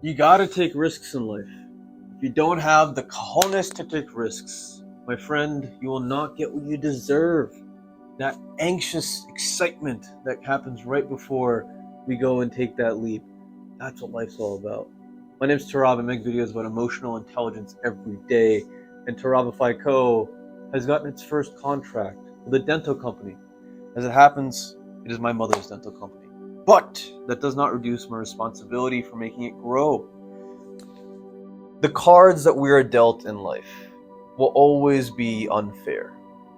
You gotta take risks in life. If you don't have the cojones to take risks, my friend, you will not get what you deserve. That anxious excitement that happens right before we go and take that leap. That's what life's all about. My name's Tarab. I make videos about emotional intelligence every day. And Tarabify Co. has gotten its first contract with a dental company. As it happens, it is my mother's dental company. But that does not reduce my responsibility for making it grow. The cards that we are dealt in life will always be unfair.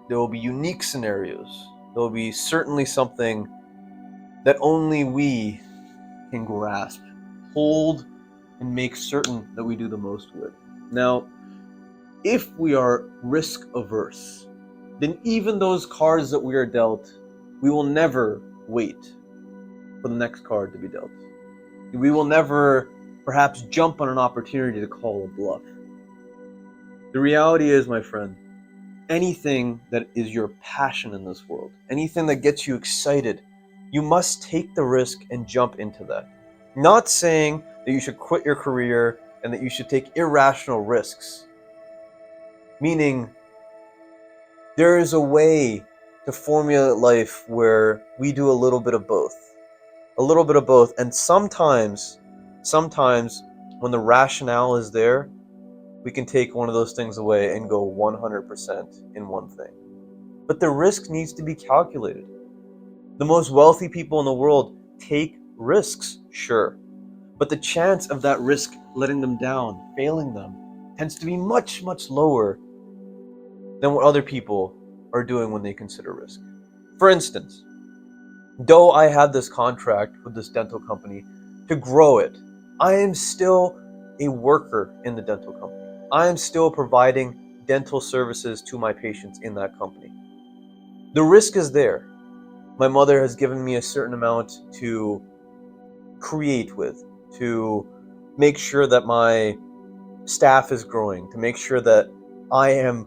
There will be unique scenarios. There will be certainly something that only we can grasp, hold, and make certain that we do the most with. Now, if we are risk averse, then even those cards that we are dealt, we will never wait for the next card to be dealt. We will never perhaps jump on an opportunity to call a bluff. The reality is, my friend, anything that is your passion in this world, anything that gets you excited, you must take the risk and jump into that. Not saying that you should quit your career and that you should take irrational risks. Meaning, there is a way to formulate life where we do a little bit of both. A little bit of both. And sometimes when the rationale is there, we can take one of those things away and go 100% in one thing. But the risk needs to be calculated. The most wealthy people in the world take risks, sure. But the chance of that risk letting them down, failing them, tends to be much, much lower than what other people are doing when they consider risk. For instance, though I had this contract with this dental company to grow it, I am still a worker in the dental company. I am still providing dental services to my patients in that company. The risk is there. My mother has given me a certain amount to create with, to make sure that my staff is growing, to make sure that I am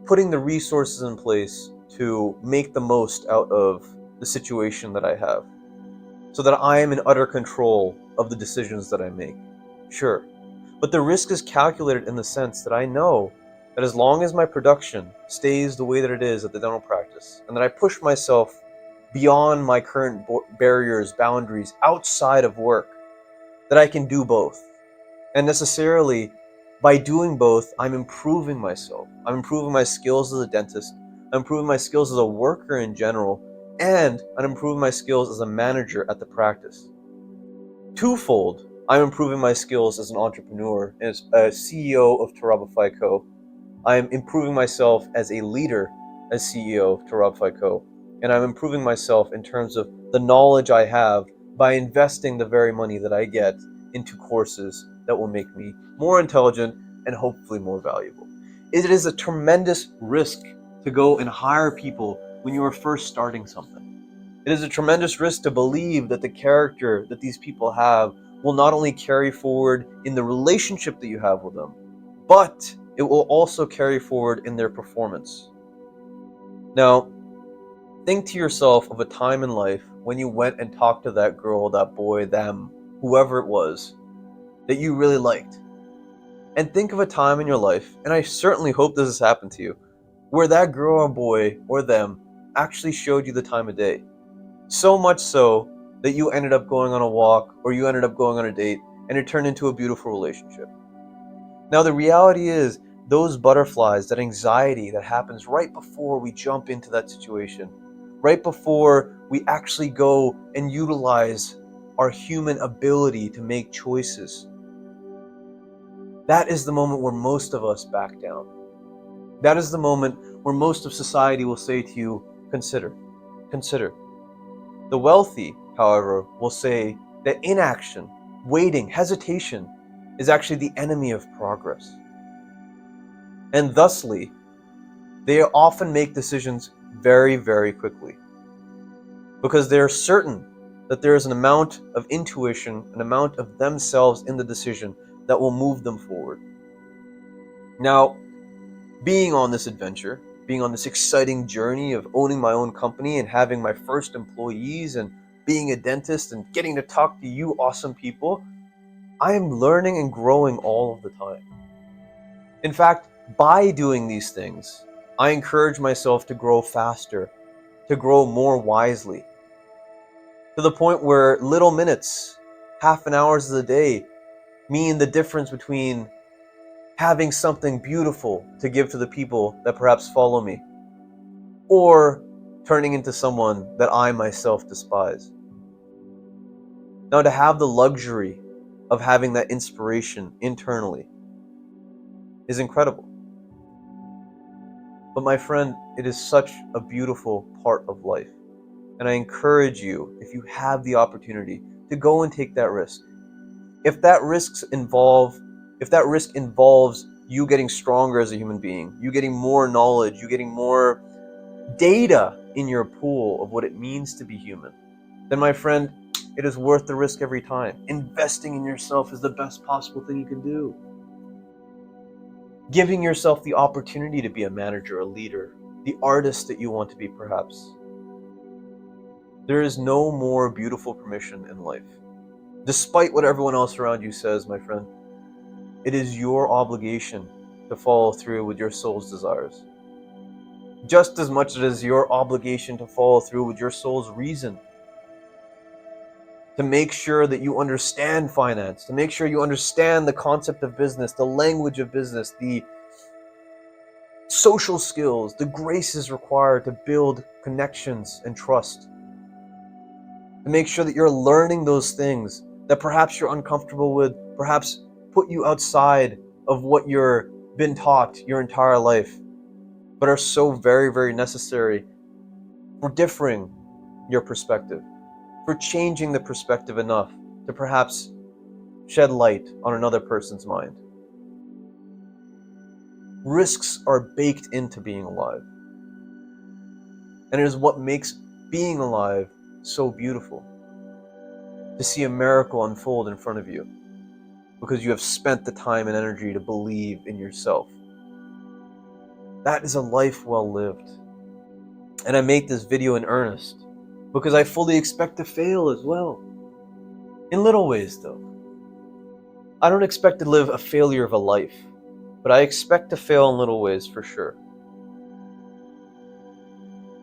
putting the resources in place to make the most out of the situation that I have, so that I am in utter control of the decisions that I make. Sure. But the risk is calculated in the sense that I know that as long as my production stays the way that it is at the dental practice, and that I push myself beyond my current barriers, boundaries, outside of work, that I can do both. And necessarily, by doing both, I'm improving myself. I'm improving my skills as a dentist. I'm improving my skills as a worker in general. And I'm improving my skills as a manager at the practice. Twofold, I'm improving my skills as an entrepreneur, as a CEO of Tarabify Co. I'm improving myself as a leader, as CEO of Tarabify Co. And I'm improving myself in terms of the knowledge I have by investing the very money that I get into courses that will make me more intelligent and hopefully more valuable. It is a tremendous risk to go and hire people when you are first starting something. It is a tremendous risk to believe that the character that these people have will not only carry forward in the relationship that you have with them, but it will also carry forward in their performance. Now, think to yourself of a time in life when you went and talked to that girl, that boy, them, whoever it was, that you really liked. And think of a time in your life, and I certainly hope this has happened to you, where that girl or boy or them actually showed you the time of day. So much so that you ended up going on a walk or you ended up going on a date and it turned into a beautiful relationship. Now the reality is, those butterflies, that anxiety that happens right before we jump into that situation, right before we actually go and utilize our human ability to make choices, that is the moment where most of us back down. That is the moment where most of society will say to you, consider. The wealthy, however, will say that inaction, waiting, hesitation is actually the enemy of progress. And thusly, they often make decisions very, very quickly, because they're certain that there is an amount of intuition, an amount of themselves in the decision that will move them forward. Now, being on this adventure, being on this exciting journey of owning my own company and having my first employees and being a dentist and getting to talk to you awesome people, I am learning and growing all of the time. In fact, by doing these things, I encourage myself to grow faster, to grow more wisely, to the point where little minutes, half an hour of the day, mean the difference between having something beautiful to give to the people that perhaps follow me, or turning into someone that I myself despise. Now, to have the luxury of having that inspiration internally is incredible. But my friend, it is such a beautiful part of life. And I encourage you, if you have the opportunity, to go and take that risk. If that risk involves you getting stronger as a human being, you getting more knowledge, you getting more data in your pool of what it means to be human, then my friend, it is worth the risk every time. Investing in yourself is the best possible thing you can do. Giving yourself the opportunity to be a manager, a leader, the artist that you want to be perhaps. There is no more beautiful permission in life. Despite what everyone else around you says, my friend, it is your obligation to follow through with your soul's desires. Just as much as it is your obligation to follow through with your soul's reason. To make sure that you understand finance, to make sure you understand the concept of business, the language of business, the social skills, the graces required to build connections and trust. To make sure that you're learning those things that perhaps you're uncomfortable with, perhaps put you outside of what you've been taught your entire life, but are so very, very necessary for differing your perspective, for changing the perspective enough to perhaps shed light on another person's mind. Risks are baked into being alive. And it is what makes being alive so beautiful. To see a miracle unfold in front of you because you have spent the time and energy to believe in yourself. That is a life well lived. And I make this video in earnest because I fully expect to fail as well. In little ways though. I don't expect to live a failure of a life, but I expect to fail in little ways for sure.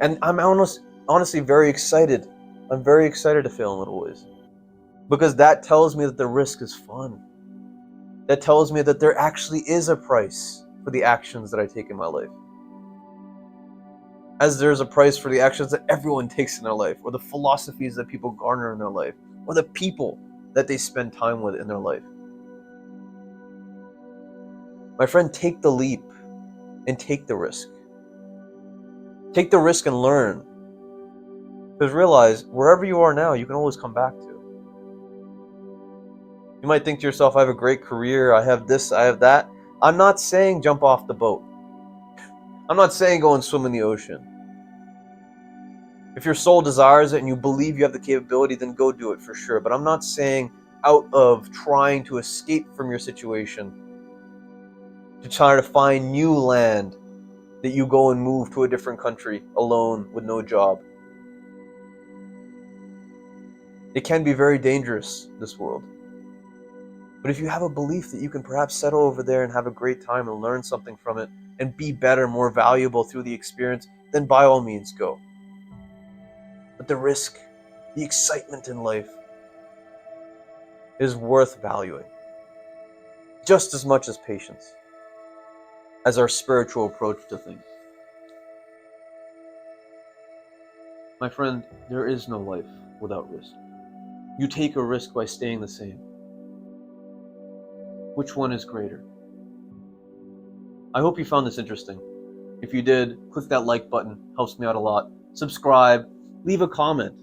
And I'm honestly very excited. I'm very excited to fail in little ways. Because that tells me that the risk is fun. That tells me that there actually is a price for the actions that I take in my life. As there's a price for the actions that everyone takes in their life, or the philosophies that people garner in their life, or the people that they spend time with in their life. My friend, take the leap and take the risk. Take the risk and learn. Because realize, wherever you are now, you can always come back to. You might think to yourself, I have a great career, I have this, I have that. I'm not saying jump off the boat. I'm not saying go and swim in the ocean. If your soul desires it and you believe you have the capability, then go do it for sure. But I'm not saying out of trying to escape from your situation, to try to find new land, that you go and move to a different country alone with no job. It can be very dangerous, this world. But if you have a belief that you can perhaps settle over there and have a great time and learn something from it and be better, more valuable through the experience, then by all means go. But the risk, the excitement in life is worth valuing. Just as much as patience, as our spiritual approach to things. My friend, there is no life without risk. You take a risk by staying the same. Which one is greater? I hope you found this interesting. If you did, click that like button, helps me out a lot. Subscribe, leave a comment.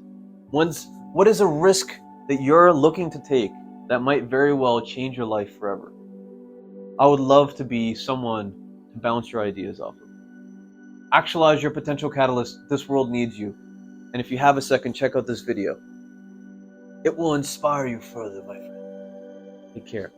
What is a risk that you're looking to take that might very well change your life forever? I would love to be someone to bounce your ideas off of. Actualize your potential catalyst. This world needs you. And if you have a second, check out this video. It will inspire you further, my friend. Take care.